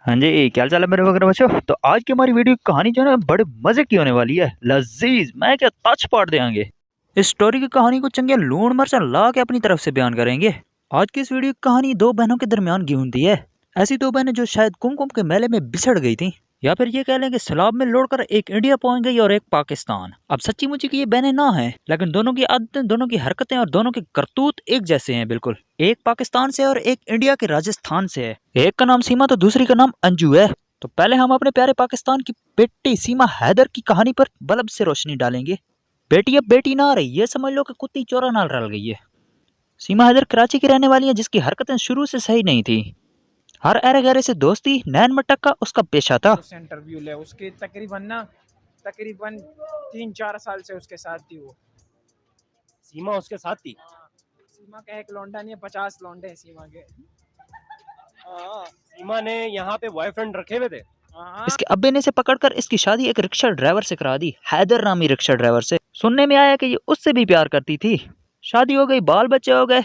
हाँ जी, क्या चाल है मेरे वगैरह बच्चों। तो आज की हमारी वीडियो की कहानी जो है ना बड़े मजे की होने वाली है। लजीज मैं क्या तच पाड़ देंगे। इस स्टोरी की कहानी को चंगे लूण मिर्चा ला के अपनी तरफ से बयान करेंगे। आज की इस वीडियो की कहानी दो बहनों के दरमियान की होती है। ऐसी दो बहनें जो शायद कुमकुम के मेले में बिछड़ गई थी, या फिर ये कह लें कि सैलाब में लौटकर एक इंडिया पहुंच गई और एक पाकिस्तान। अब सच्ची मुच्ची की ये बहनें ना हैं, लेकिन दोनों की आदतें, दोनों की हरकतें और दोनों के करतूत एक जैसे हैं बिल्कुल। एक पाकिस्तान से और एक इंडिया के राजस्थान से है। एक का नाम सीमा तो दूसरी का नाम अंजू है। तो पहले हम अपने प्यारे पाकिस्तान की बेटी सीमा हैदर की कहानी पर बल्ब से रोशनी डालेंगे। बेटी अब बेटी ना रही, ये समझ लो कि कुत्ती चोरा नाल रल गई है। सीमा हैदर कराची की रहने वाली है, जिसकी हरकतें शुरू से सही नहीं थी। हर अरे गहरे से दोस्ती, नैन मटक का उसका पेशा था। उस इंटरव्यू ले उसके तकरीबन 3-4 साल से उसके साथ थी वो। सीमा उसके साथ थी। सीमा का एक लौंडा नहीं है, 50 लौंडे हैं सीमा के। सीमा ने यहाँ पे बॉयफ्रेंड रखे हुए थे। इसके अब्बे ने से पकड़कर इसकी शादी एक रिक्शा ड्राइवर से करा दी, हैदर नामी रिक्शा ड्राइवर से। सुनने में आया कि ये उससे भी प्यार करती थी। शादी हो गई, बाल बच्चे हो गए।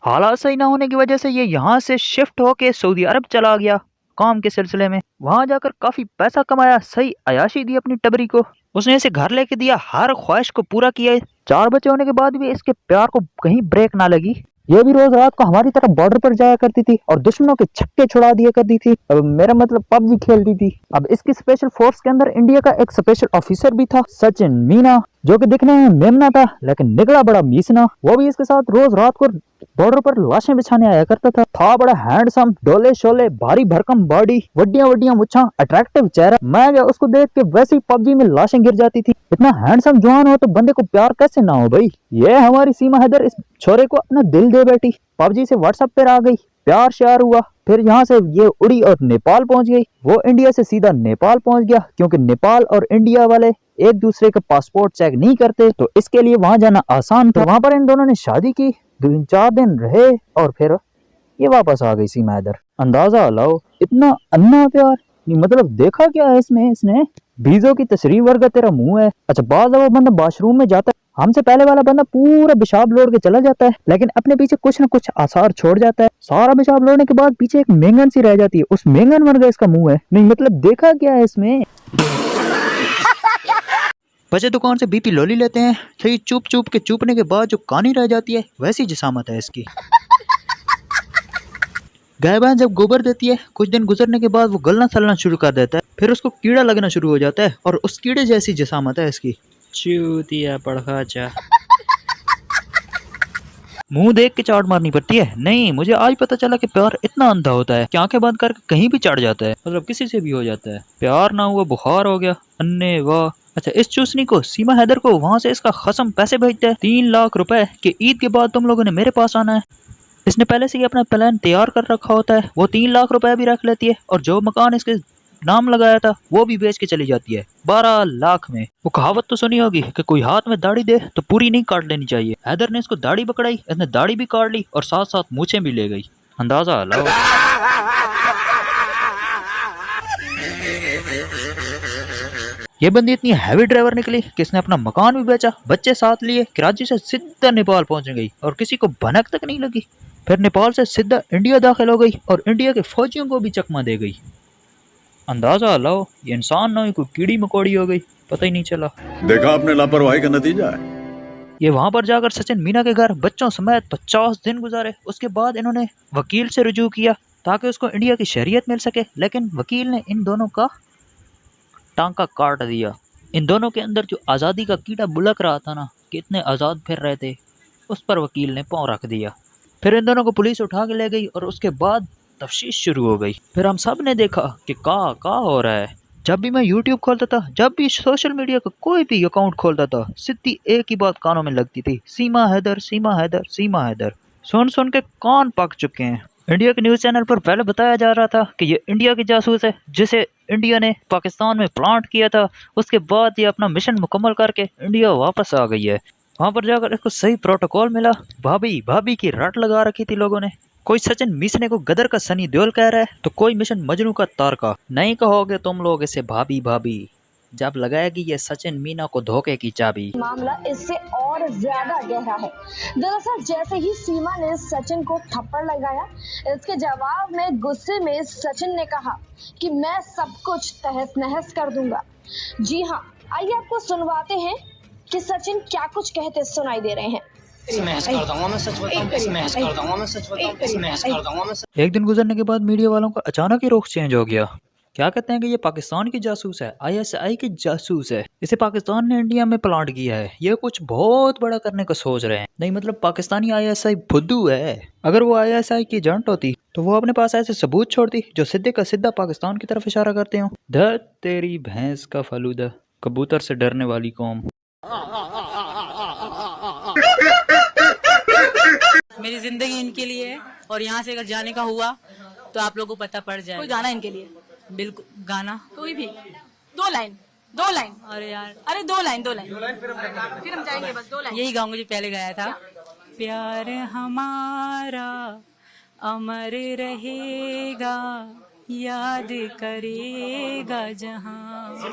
हालात सही ना होने की वजह से ये यहाँ से शिफ्ट होके सऊदी अरब चला गया काम के सिलसिले में। वहां जाकर काफी पैसा कमाया, सही अयाशी दी अपनी टबरी को। उसने इसे घर लेके दिया, हर ख्वाहिश को पूरा किया। 4 बच्चे होने के बाद भी इसके प्यार को कहीं ब्रेक ना लगी। ये भी रोज रात को हमारी तरफ बॉर्डर पर जाया करती थी और दुश्मनों के छक्के छुड़ा दिया करती थी। अब मेरा मतलब पबजी खेलती थी। अब इसकी स्पेशल फोर्स के अंदर इंडिया का एक स्पेशल ऑफिसर भी था, सचिन मीना, जो कि दिखने में मेमना था लेकिन निकला बड़ा मीसना। वो भी इसके साथ रोज रात को बॉर्डर पर लाशें बिछाने आया करता था बड़ा हैंडसम, डोले शोले, भारी भरकम बॉडी, वड्डियां वड्डियां मुच्छा, अट्रैक्टिव चेहरा। मैं क्या उसको देख के वैसे ही पबजी में लाशें गिर जाती थी। इतना हैंडसम जवान हो तो बंदे को प्यार कैसे ना हो भाई। ये हमारी सीमा हैदर इस छोरे को अपना दिल दे बैठी। पबजी से व्हाट्सएप पर आ गई, प्यार श्यार हुआ। फिर यहाँ से ये उड़ी और नेपाल पहुंच गई। वो इंडिया से सीधा नेपाल पहुंच गया, क्योंकि नेपाल और इंडिया वाले एक दूसरे का पासपोर्ट चेक नहीं करते, तो इसके लिए वहां जाना आसान था। वहां पर इन दोनों ने शादी की, 2-4 दिन रहे और फिर ये वापस आ गई सीमा हैदर। अंदाजा लाओ, इतना अन्ना प्यार। मतलब देखा क्या है इसमें इसने। बीजों की तशरीफ वर्गा तेरा मुंह है। अच्छा, बाज़ वो बंदा वॉशरूम में जाता है, हमसे पहले वाला बंदा पूरा पेशाब लोड के चला जाता है, लेकिन अपने पीछे कुछ न कुछ आसार छोड़ जाता है। सारा पेशाब लोडने के बाद पीछे एक मेंगन सी रह जाती है, उस मेंगन वर्गा इसका मुंह है। नहीं मतलब देखा क्या है इसमें। बच्चे दुकान से बीपी लोली लेते हैं, सही चुप चुप के चुपने के बाद जो कहानी रह जाती है, वैसी जिसामत है इसकी। गाय भैंस जब गोबर देती है, कुछ दिन गुजरने के बाद वो गलना सलना शुरू कर देता है, फिर उसको कीड़ा लगना शुरू हो जाता है और उस कीड़े जैसी जिसामत है इसकी। चूतिया पड़खाचा। मुंह देख के चाट मारनी पड़ती है। नहीं, मुझे आज पता चला कि प्यार इतना अंधा होता है कि आंखें बंद करके कहीं भी चढ़ जाता है, मतलब किसी से भी हो जाता है। प्यार ना हुआ बुखार हो गया, अन्ने वाह। अच्छा, इस चूसनी को, सीमा हैदर को, वहां से इसका खसम पैसे भेजता है 3 लाख रुपए कि ईद के बाद तुम लोगों ने मेरे पास आना है। इसने पहले से ही अपना प्लान तैयार कर रखा होता है। वो 3 लाख रुपए भी रख लेती है और जो मकान इसके नाम लगाया था वो भी बेच के चली जाती है 12 लाख में। वो कहावत तो सुनी होगी कि कोई हाथ में दाढ़ी दे तो पूरी नहीं काट लेनी चाहिए। हैदर ने इसको दाढ़ी पकड़ाई, इसने दाढ़ी भी काट ली और साथ साथ मूछें भी ले गई। अंदाजा लाओ। ये बंदी इतनी हैवी ड्राइवर निकली कि इसने अपना मकान भी बेचा, बच्चे साथ लिए, कराची से सीधा नेपाल पहुंच गई और किसी को भनक तक नहीं लगी। फिर नेपाल से सीधा इंडिया दाखिल हो गई और इंडिया के फौजियों को भी चकमा दे गई। अंदाजा लाओ, ये इंसान ना हुई कोई कीड़ी मकोड़ी हो गई, पता ही नहीं चला। देखा आपने लापरवाही का नतीजा है। ये वहां पर जाकर सचिन मीना के घर बच्चों समेत 50 दिन गुजारे। उसके बाद इन्होंने वकील से रुजू किया ताकि उसको इंडिया की शरीयत मिल सके, लेकिन वकील ने इन दोनों का टांका काट दिया। इन दोनों के अंदर जो आज़ादी का कीड़ा बुलक रहा था ना, कि इतने आज़ाद फिर रहे थे, उस पर वकील ने पाँव रख दिया। फिर इन दोनों को पुलिस उठा के ले गई और उसके बाद तफ्तीश शुरू हो गई। फिर हम सब ने देखा कि का हो रहा है। जब भी मैं यूट्यूब खोलता था, जब भी सोशल मीडिया का कोई भी अकाउंट खोलता था, सीधी एक ही बात कानों में लगती थी, सीमा हैदर, सीमा हैदर, सीमा हैदर। सुन सुन के कान पक चुके हैं। इंडिया के न्यूज़ चैनल पर पहले बताया जा रहा था कि ये इंडिया की जासूस है, जिसे इंडिया ने पाकिस्तान में प्लांट किया था। उसके बाद ये अपना मिशन मुकम्मल करके इंडिया वापस आ गई है। वहां पर जाकर इसको सही प्रोटोकॉल मिला। भाभी भाभी की रट लगा रखी थी लोगों ने। कोई सचिन मिसने को गदर का सनी देओल कह रहा है, तो कोई मिशन मजनू का तारका। नहीं कहोगे तुम लोग इसे भाभी भाभी। जब लगाया कि ये सचिन मीना को धोखे की चाबी। मामला इससे और ज्यादा गहरा है। दरअसल जैसे ही सीमा ने सचिन को थप्पड़ लगाया, इसके जवाब में गुस्से में सचिन ने कहा कि मैं सब कुछ तहस नहस कर दूंगा। जी हाँ, आइए आपको सुनवाते हैं कि सचिन क्या कुछ कहते सुनाई दे रहे हैं। एक दिन गुजरने के बाद मीडिया वालों का अचानक ही रुख चेंज हो गया। क्या कहते हैं कि ये पाकिस्तान की जासूस है, ISI की जासूस है, इसे पाकिस्तान ने इंडिया में प्लांट किया है, ये कुछ बहुत बड़ा करने का सोच रहे हैं। नहीं मतलब पाकिस्तानी ISI फुद्दू है। अगर वो ISI की एजेंट होती तो वो अपने पास ऐसे सबूत छोड़ती जो सीधे का सीधा पाकिस्तान की तरफ इशारा करते हो। धत तेरी भैंस का फलूदा, कबूतर से डरने वाली कौम। मेरी जिंदगी इनके लिए है और यहाँ से अगर जाने का हुआ तो आप लोगों को पता पड़ जाए। कोई गाना इनके लिए? बिल्कुल गाना कोई भी, दो लाइन। अरे यार, अरे दो लाइन फिर हम जाएंगे, बस 2 लाइन यही गाऊंगा जो पहले गाया था। प्यार हमारा अमर रहेगा, याद करेगा जहां।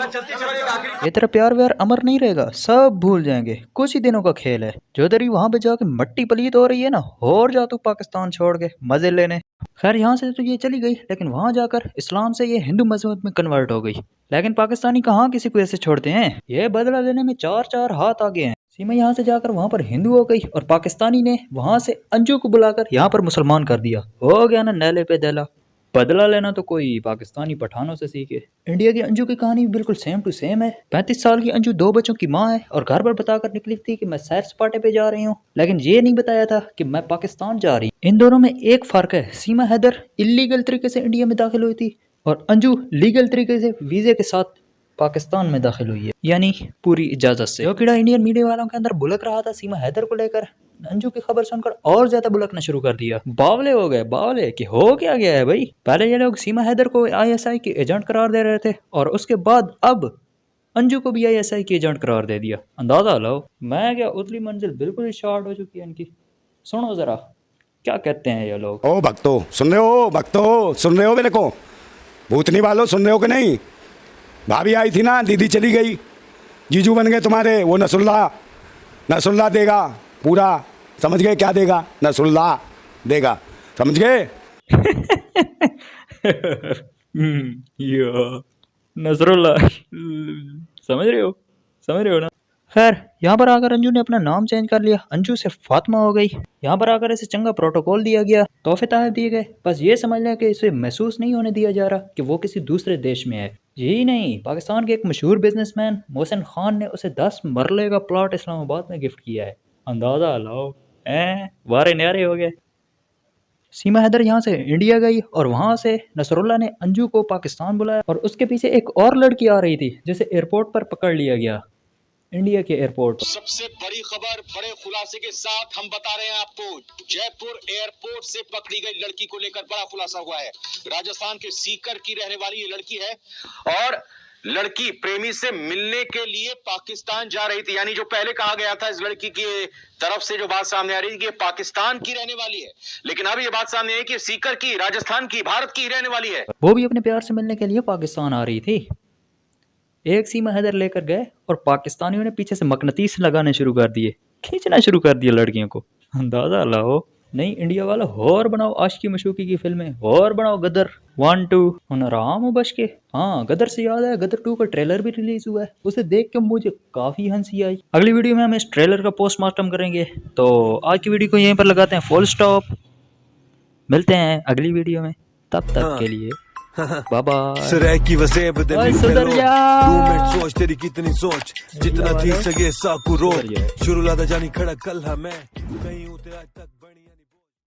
ये तेरा प्यार व्यार अमर नहीं रहेगा, सब भूल जाएंगे, कुछ ही दिनों का खेल है। जो तेरी वहां पे जाके मट्टी पलीत हो रही है ना, और जा तू पाकिस्तान छोड़ के मजे लेने। खैर यहाँ से तो ये चली गई, लेकिन वहां जाकर इस्लाम से ये हिंदू मजहब में कन्वर्ट हो गई। लेकिन पाकिस्तानी कहाँ किसी को ऐसे छोड़ते हैं, ये बदला लेने में 4 हाथ आगे हैं। सीमा यहाँ से जाकर वहाँ पर हिंदू हो गई और पाकिस्तानी ने वहाँ से अंजू को बुलाकर यहाँ पर मुसलमान कर दिया। हो गया ना नैले पे दला। बदला लेना तो कोई पाकिस्तानी पठानों से सीखे। इंडिया की अंजू की कहानी भी बिल्कुल सेम टू सेम है। 35 साल की अंजू 2 बच्चों की माँ है और घर पर बताकर निकली थी कि मैं सैर सपाटे पे जा रही हूँ, लेकिन ये नहीं बताया था कि मैं पाकिस्तान जा रही हूँ। इन दोनों में एक फर्क है, सीमा हैदर इलीगल तरीके से इंडिया में दाखिल हुई थी और अंजू लीगल तरीके से वीजे के साथ पाकिस्तान में दाखिल हुई है, यानी पूरी इजाजत से। जो कीड़ा इंडियन मीडिया वालों के अंदर बुलक रहा था सीमा हैदर को लेकर, अंजू की खबर सुनकर और ज्यादा बुलकना शुरू कर दिया। बावले हो गए, बावले कि हो क्या गया है भाई। पहले ये लोग सीमा हैदर को ISI की एजेंट करार दे रहे थे और उसके बाद अब अंजू को भी ISI की एजेंट करार दे दिया। अंदाजा लो, मैं क्या उतली मंजिल बिल्कुल ही शॉर्ट हो चुकी है इनकी। सुनो जरा क्या कहते हैं ये लोग। ओ भक्तो सुन रहे हो, भक्तो सुन रहे हो, मेरे को भूतनी वालों सुन रहे हो कि नहीं। भाभी आई थी ना, दीदी चली गई, जीजू बन गए तुम्हारे, वो नसरुल्ला देगा पूरा, समझ गए क्या देगा, नसरुल्ला देगा, समझ गए। नसरुल्ला समझ रहे हो ना। खैर यहाँ पर आकर अंजू ने अपना नाम चेंज कर लिया, अंजू से फातिमा हो गई। यहाँ पर आकर इसे चंगा प्रोटोकॉल दिया गया, तोहफे तहफ दिए गए। बस ये समझ लें कि इसे महसूस नहीं होने दिया जा रहा कि वो किसी दूसरे देश में है। यही नहीं, पाकिस्तान के एक मशहूर बिजनेसमैन मोहसिन खान ने उसे 10 मरले का प्लॉट इस्लामाबाद में गिफ्ट किया है। अंदाजा लाओ, वारे न्यारे हो गए। सीमा हैदर यहाँ से इंडिया गई और वहाँ से नसरुल्ला ने अंजू को पाकिस्तान बुलाया और उसके पीछे एक और लड़की आ रही थी जिसे एयरपोर्ट पर पकड़ लिया गया, इंडिया के एयरपोर्ट। सबसे बड़ी खबर बड़े खुलासे के साथ हम बता रहे हैं आपको, जयपुर एयरपोर्ट से पकड़ी गई लड़की को लेकर बड़ा खुलासा हुआ है। राजस्थान के सीकर की रहने वाली ये लड़की है और लड़की प्रेमी से मिलने के लिए पाकिस्तान जा रही थी। यानी जो पहले कहा गया था इस लड़की की तरफ से जो बात सामने आ रही थी कि पाकिस्तान की रहने वाली है, लेकिन अब ये बात सामने आई कि सीकर की, राजस्थान की, भारत की रहने वाली है। वो भी अपने प्यार से मिलने के लिए पाकिस्तान आ रही थी। एक सीमा हैदर लेकर गए और पाकिस्तानियों ने पीछे से मकनतीस लगाने शुरू कर दिए, खींचना शुरू कर दिया लड़कियों को। अंदाजा लाओ। नहीं इंडिया वाला और बनाओ आशिकी मशूकी की फिल्में, और बनाओ गदर 1 2 आराम हो बच के। हाँ गदर से याद है, गदर 2 का ट्रेलर भी रिलीज हुआ है, उसे देख के मुझे काफी हंसी आई। अगली वीडियो में हम इस ट्रेलर का पोस्टमार्टम करेंगे। तो आज की वीडियो को यहीं पर लगाते हैं फुल स्टॉप। मिलते हैं अगली वीडियो में, तब तक के लिए बाय बाय। सराय की वजह बदली सोच तेरी कितनी सोच, जितना थी सके साकू रोज शुरू लादा जानी खड़ा कल मैं कहीं उतरा तक।